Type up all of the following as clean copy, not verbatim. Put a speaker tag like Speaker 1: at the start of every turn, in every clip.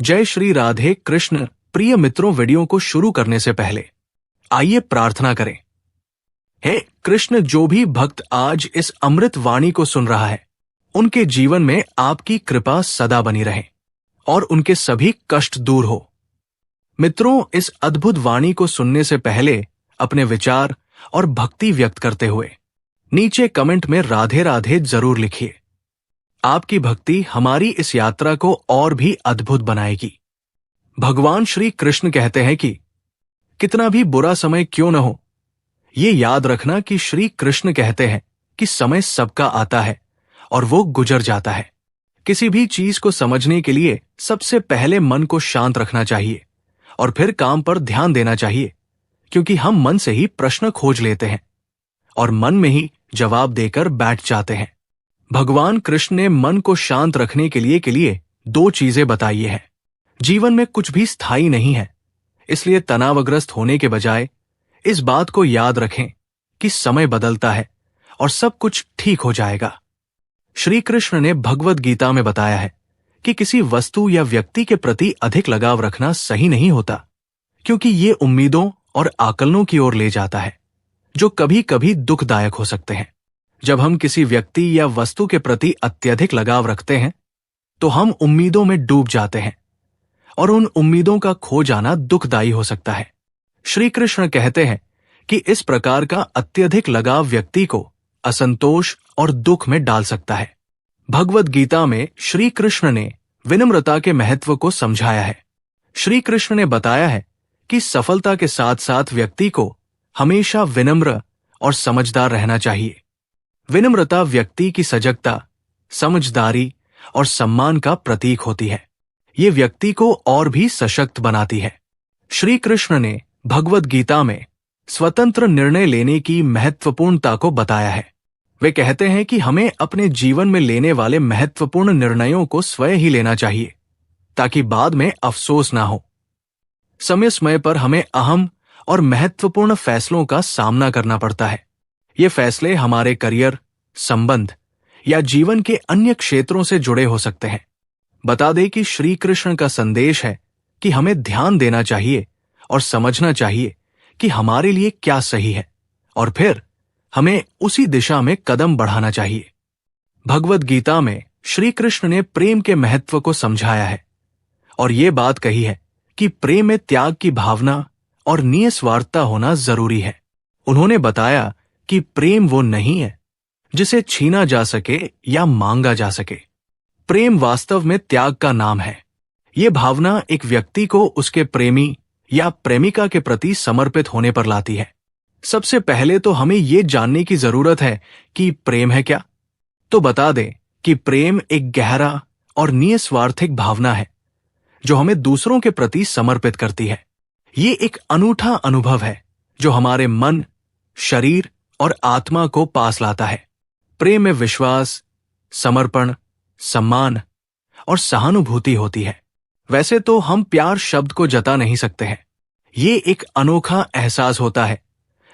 Speaker 1: जय श्री राधे कृष्ण। प्रिय मित्रों, वीडियो को शुरू करने से पहले आइए प्रार्थना करें। हे कृष्ण, जो भी भक्त आज इस अमृत वाणी को सुन रहा है, उनके जीवन में आपकी कृपा सदा बनी रहे और उनके सभी कष्ट दूर हो। मित्रों, इस अद्भुत वाणी को सुनने से पहले अपने विचार और भक्ति व्यक्त करते हुए नीचे कमेंट में राधे राधे जरूर लिखिए। आपकी भक्ति हमारी इस यात्रा को और भी अद्भुत बनाएगी। भगवान श्री कृष्ण कहते हैं कि कितना भी बुरा समय क्यों न हो, ये याद रखना कि श्री कृष्ण कहते हैं कि समय सबका आता है और वो गुजर जाता है। किसी भी चीज को समझने के लिए सबसे पहले मन को शांत रखना चाहिए और फिर काम पर ध्यान देना चाहिए, क्योंकि हम मन से ही प्रश्न खोज लेते हैं और मन में ही जवाब देकर बैठ जाते हैं। भगवान कृष्ण ने मन को शांत रखने के लिए दो चीजें बताई हैं। जीवन में कुछ भी स्थायी नहीं है, इसलिए तनावग्रस्त होने के बजाय इस बात को याद रखें कि समय बदलता है और सब कुछ ठीक हो जाएगा। श्री कृष्ण ने भगवद गीता में बताया है कि किसी वस्तु या व्यक्ति के प्रति अधिक लगाव रखना सही नहीं होता, क्योंकि ये उम्मीदों और आकलनों की ओर ले जाता है जो कभी कभी दुखदायक हो सकते हैं। जब हम किसी व्यक्ति या वस्तु के प्रति अत्यधिक लगाव रखते हैं तो हम उम्मीदों में डूब जाते हैं और उन उम्मीदों का खो जाना दुखदायी हो सकता है। श्री कृष्ण कहते हैं कि इस प्रकार का अत्यधिक लगाव व्यक्ति को असंतोष और दुख में डाल सकता है। भगवद गीता में श्री कृष्ण ने विनम्रता के महत्व को समझाया है। श्री कृष्ण ने बताया है कि सफलता के साथ साथ व्यक्ति को हमेशा विनम्र और समझदार रहना चाहिए। विनम्रता व्यक्ति की सजगता, समझदारी और सम्मान का प्रतीक होती है। ये व्यक्ति को और भी सशक्त बनाती है। श्री कृष्ण ने भगवद गीता में स्वतंत्र निर्णय लेने की महत्वपूर्णता को बताया है। वे कहते हैं कि हमें अपने जीवन में लेने वाले महत्वपूर्ण निर्णयों को स्वयं ही लेना चाहिए, ताकि बाद में अफसोस ना हो। समय समय पर हमें अहम और महत्वपूर्ण फैसलों का सामना करना पड़ता है। ये फैसले हमारे करियर, संबंध या जीवन के अन्य क्षेत्रों से जुड़े हो सकते हैं। बता दें कि श्री कृष्ण का संदेश है कि हमें ध्यान देना चाहिए और समझना चाहिए कि हमारे लिए क्या सही है, और फिर हमें उसी दिशा में कदम बढ़ाना चाहिए। भगवद गीता में श्री कृष्ण ने प्रेम के महत्व को समझाया है और ये बात कही है कि प्रेम में त्याग की भावना और निस्वार्थता होना जरूरी है। उन्होंने बताया कि प्रेम वो नहीं है जिसे छीना जा सके या मांगा जा सके। प्रेम वास्तव में त्याग का नाम है। ये भावना एक व्यक्ति को उसके प्रेमी या प्रेमिका के प्रति समर्पित होने पर लाती है। सबसे पहले तो हमें ये जानने की जरूरत है कि प्रेम है क्या। तो बता दें कि प्रेम एक गहरा और निस्वार्थिक भावना है जो हमें दूसरों के प्रति समर्पित करती है। ये एक अनूठा अनुभव है जो हमारे मन, शरीर और आत्मा को पास लाता है। प्रेम में विश्वास, समर्पण, सम्मान और सहानुभूति होती है। वैसे तो हम प्यार शब्द को जता नहीं सकते हैं। ये एक अनोखा एहसास होता है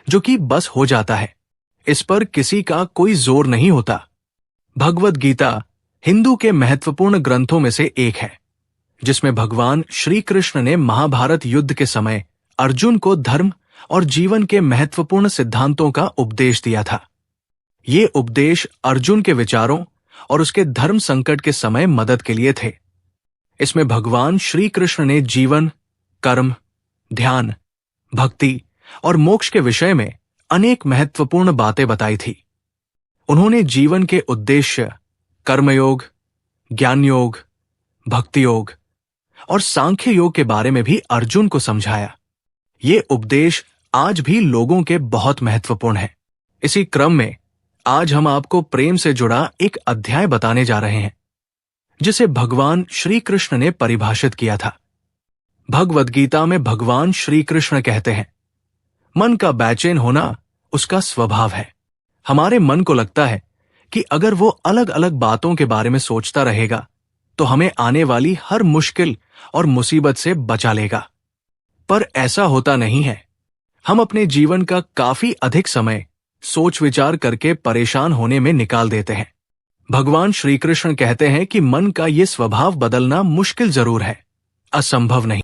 Speaker 1: जो कि बस हो जाता है। इस पर किसी का कोई जोर नहीं होता। भगवद गीता हिंदू के महत्वपूर्ण ग्रंथों में से एक है, जिसमें भगवान श्री कृष्ण ने महाभारत युद्ध के समय अर्जुन को धर्म और जीवन के महत्वपूर्ण सिद्धांतों का उपदेश दिया था। ये उपदेश अर्जुन के विचारों और उसके धर्म संकट के समय मदद के लिए थे। इसमें भगवान श्री कृष्ण ने जीवन, कर्म, ध्यान, भक्ति और मोक्ष के विषय में अनेक महत्वपूर्ण बातें बताई थी। उन्होंने जीवन के उद्देश्य, कर्मयोग, ज्ञान योग, भक्ति योग और सांख्य योग के बारे में भी अर्जुन को समझाया। ये उपदेश आज भी लोगों के बहुत महत्वपूर्ण है। इसी क्रम में आज हम आपको प्रेम से जुड़ा एक अध्याय बताने जा रहे हैं, जिसे भगवान श्री कृष्ण ने परिभाषित किया था। भगवद गीता में भगवान श्री कृष्ण कहते हैं, मन का बेचैन होना उसका स्वभाव है। हमारे मन को लगता है कि अगर वो अलग अलग बातों के बारे में सोचता रहेगा तो हमें आने वाली हर मुश्किल और मुसीबत से बचा लेगा। पर ऐसा होता नहीं है। हम अपने जीवन का काफी अधिक समय सोच विचार करके परेशान होने में निकाल देते हैं। भगवान श्री कृष्ण कहते हैं कि मन का ये स्वभाव बदलना मुश्किल जरूर है, असंभव नहीं।